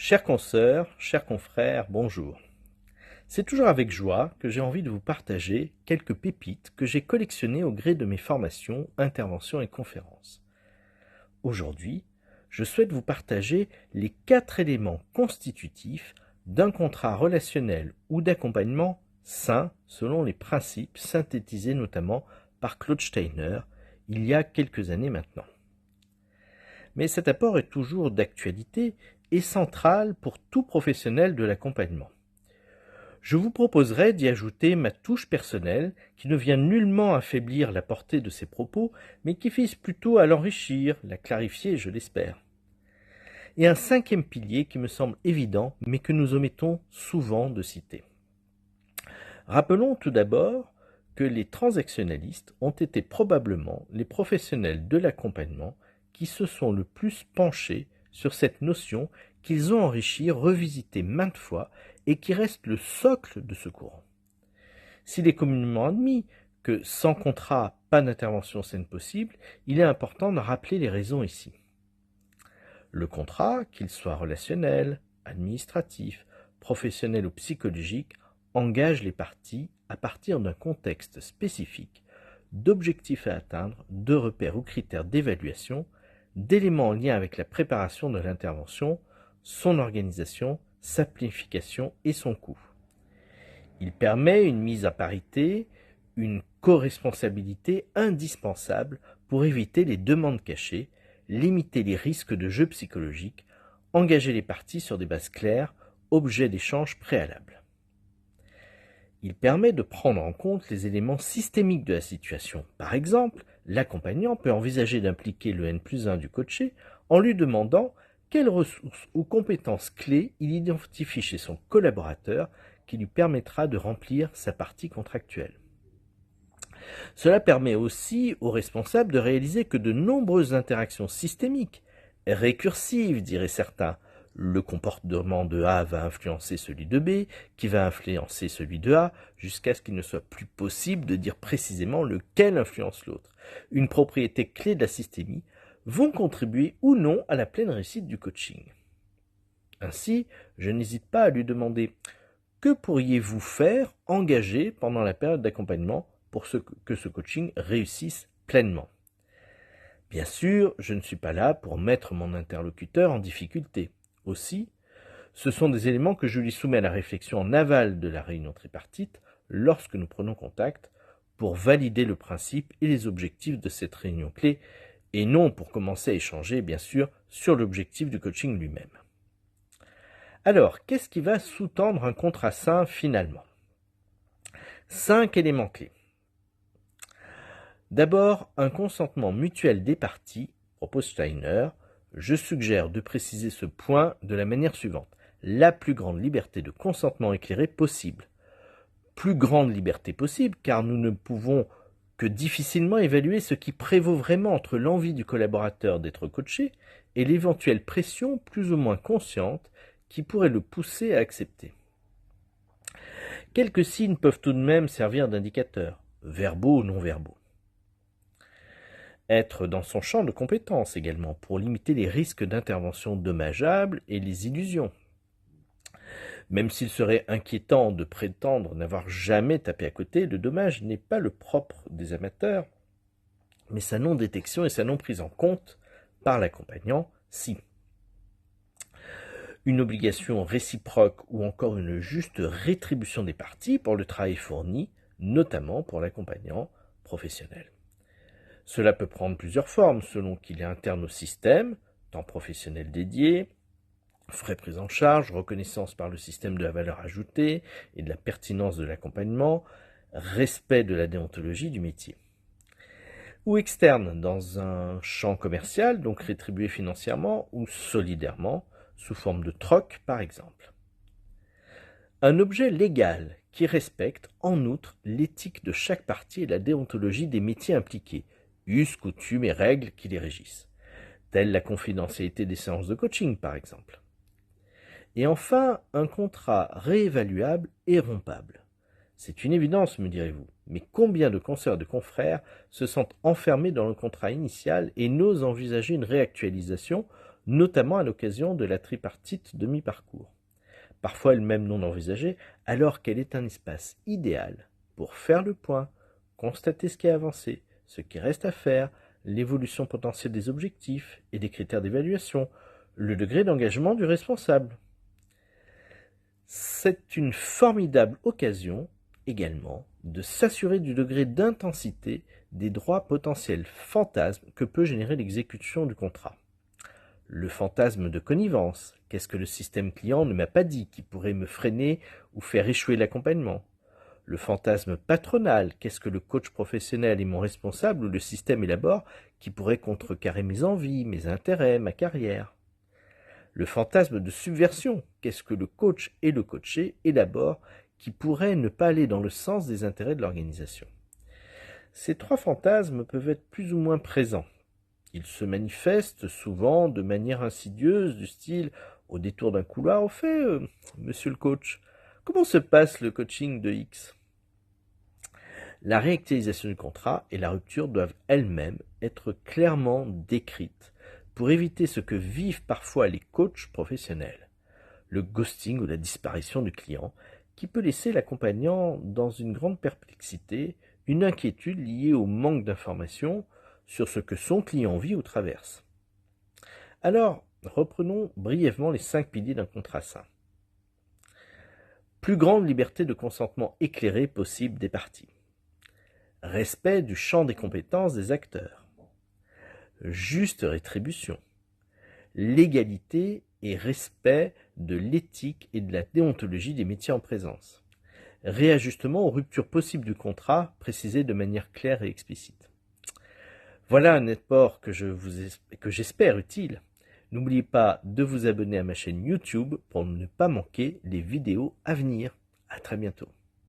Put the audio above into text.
Chers consoeurs, chers confrères, bonjour. C'est toujours avec joie que j'ai envie de vous partager quelques pépites que j'ai collectionnées au gré de mes formations, interventions et conférences. Aujourd'hui, je souhaite vous partager les 4 éléments constitutifs d'un contrat relationnel ou d'accompagnement sain selon les principes synthétisés notamment par Claude Steiner il y a quelques années maintenant. Mais cet apport est toujours d'actualité et central pour tout professionnel de l'accompagnement. Je vous proposerai d'y ajouter ma touche personnelle qui ne vient nullement affaiblir la portée de ces propos, mais qui vise plutôt à l'enrichir, la clarifier, je l'espère. Et un 5e pilier qui me semble évident, mais que nous omettons souvent de citer. Rappelons tout d'abord que les transactionnalistes ont été probablement les professionnels de l'accompagnement qui se sont le plus penchés sur cette notion qu'ils ont enrichie, revisitée maintes fois et qui reste le socle de ce courant. S'il est communément admis que sans contrat, pas d'intervention saine possible, il est important de rappeler les raisons ici. Le contrat, qu'il soit relationnel, administratif, professionnel ou psychologique, engage les parties à partir d'un contexte spécifique, d'objectifs à atteindre, de repères ou critères d'évaluation, d'éléments en lien avec la préparation de l'intervention, son organisation, sa planification et son coût. Il permet une mise à parité, une co-responsabilité indispensable pour éviter les demandes cachées, limiter les risques de jeu psychologique, engager les parties sur des bases claires, objet d'échange préalable. Il permet de prendre en compte les éléments systémiques de la situation. Par exemple, l'accompagnant peut envisager d'impliquer le N+1 du coaché en lui demandant quelles ressources ou compétences clés il identifie chez son collaborateur qui lui permettra de remplir sa partie contractuelle. Cela permet aussi aux responsables de réaliser que de nombreuses interactions systémiques, récursives diraient certains, le comportement de A va influencer celui de B, qui va influencer celui de A, jusqu'à ce qu'il ne soit plus possible de dire précisément lequel influence l'autre. Une propriété clé de la systémie vont contribuer ou non à la pleine réussite du coaching. Ainsi, je n'hésite pas à lui demander « Que pourriez-vous faire, engager pendant la période d'accompagnement pour que ce coaching réussisse pleinement ?» Bien sûr, je ne suis pas là pour mettre mon interlocuteur en difficulté. Aussi, ce sont des éléments que je lui soumets à la réflexion en aval de la réunion tripartite lorsque nous prenons contact pour valider le principe et les objectifs de cette réunion clé et non pour commencer à échanger, bien sûr, sur l'objectif du coaching lui-même. Alors, qu'est-ce qui va sous-tendre un contrat sain finalement ? 5 éléments clés. D'abord, un consentement mutuel des parties, propose Steiner. Je suggère de préciser ce point de la manière suivante. La plus grande liberté de consentement éclairé possible. Plus grande liberté possible car nous ne pouvons que difficilement évaluer ce qui prévaut vraiment entre l'envie du collaborateur d'être coaché et l'éventuelle pression plus ou moins consciente qui pourrait le pousser à accepter. Quelques signes peuvent tout de même servir d'indicateurs, verbaux ou non verbaux. Être dans son champ de compétences également, pour limiter les risques d'intervention dommageables et les illusions. Même s'il serait inquiétant de prétendre n'avoir jamais tapé à côté, le dommage n'est pas le propre des amateurs, mais sa non-détection et sa non-prise en compte par l'accompagnant, si. Une obligation réciproque ou encore une juste rétribution des parties pour le travail fourni, notamment pour l'accompagnant professionnel. Cela peut prendre plusieurs formes selon qu'il est interne au système, temps professionnel dédié, frais pris en charge, reconnaissance par le système de la valeur ajoutée et de la pertinence de l'accompagnement, respect de la déontologie du métier. Ou externe, dans un champ commercial, donc rétribué financièrement ou solidairement, sous forme de troc par exemple. Un objet légal qui respecte en outre l'éthique de chaque partie et la déontologie des métiers impliqués, us, coutumes et règles qui les régissent, telle la confidentialité des séances de coaching par exemple. Et enfin, un contrat réévaluable et rompable. C'est une évidence, me direz-vous, mais combien de consoeurs et de confrères se sentent enfermés dans le contrat initial et n'osent envisager une réactualisation, notamment à l'occasion de la tripartite de mi-parcours, parfois elle-même non envisagée, alors qu'elle est un espace idéal pour faire le point, constater ce qui a avancé, ce qui reste à faire, l'évolution potentielle des objectifs et des critères d'évaluation, le degré d'engagement du responsable. C'est une formidable occasion également de s'assurer du degré d'intensité des droits potentiels fantasmes que peut générer l'exécution du contrat. Le fantasme de connivence, qu'est-ce que le système client ne m'a pas dit qui pourrait me freiner ou faire échouer l'accompagnement? Le fantasme patronal, qu'est-ce que le coach professionnel et mon responsable ou le système élabore qui pourrait contrecarrer mes envies, mes intérêts, ma carrière? Le fantasme de subversion, qu'est-ce que le coach et le coaché élaborent qui pourrait ne pas aller dans le sens des intérêts de l'organisation? Ces trois fantasmes peuvent être plus ou moins présents. Ils se manifestent souvent de manière insidieuse, du style au détour d'un couloir. Au fait, monsieur le coach, comment se passe le coaching de X? La réactualisation du contrat et la rupture doivent elles-mêmes être clairement décrites pour éviter ce que vivent parfois les coachs professionnels, le ghosting ou la disparition du client, qui peut laisser l'accompagnant dans une grande perplexité, une inquiétude liée au manque d'informations sur ce que son client vit ou traverse. Alors, reprenons brièvement les 5 piliers d'un contrat sain. Plus grande liberté de consentement éclairé possible des parties. Respect du champ des compétences des acteurs. Juste rétribution. Légalité et respect de l'éthique et de la déontologie des métiers en présence. Réajustement aux ruptures possibles du contrat, précisé de manière claire et explicite. Voilà un apport que j'espère utile. N'oubliez pas de vous abonner à ma chaîne YouTube pour ne pas manquer les vidéos à venir. À très bientôt.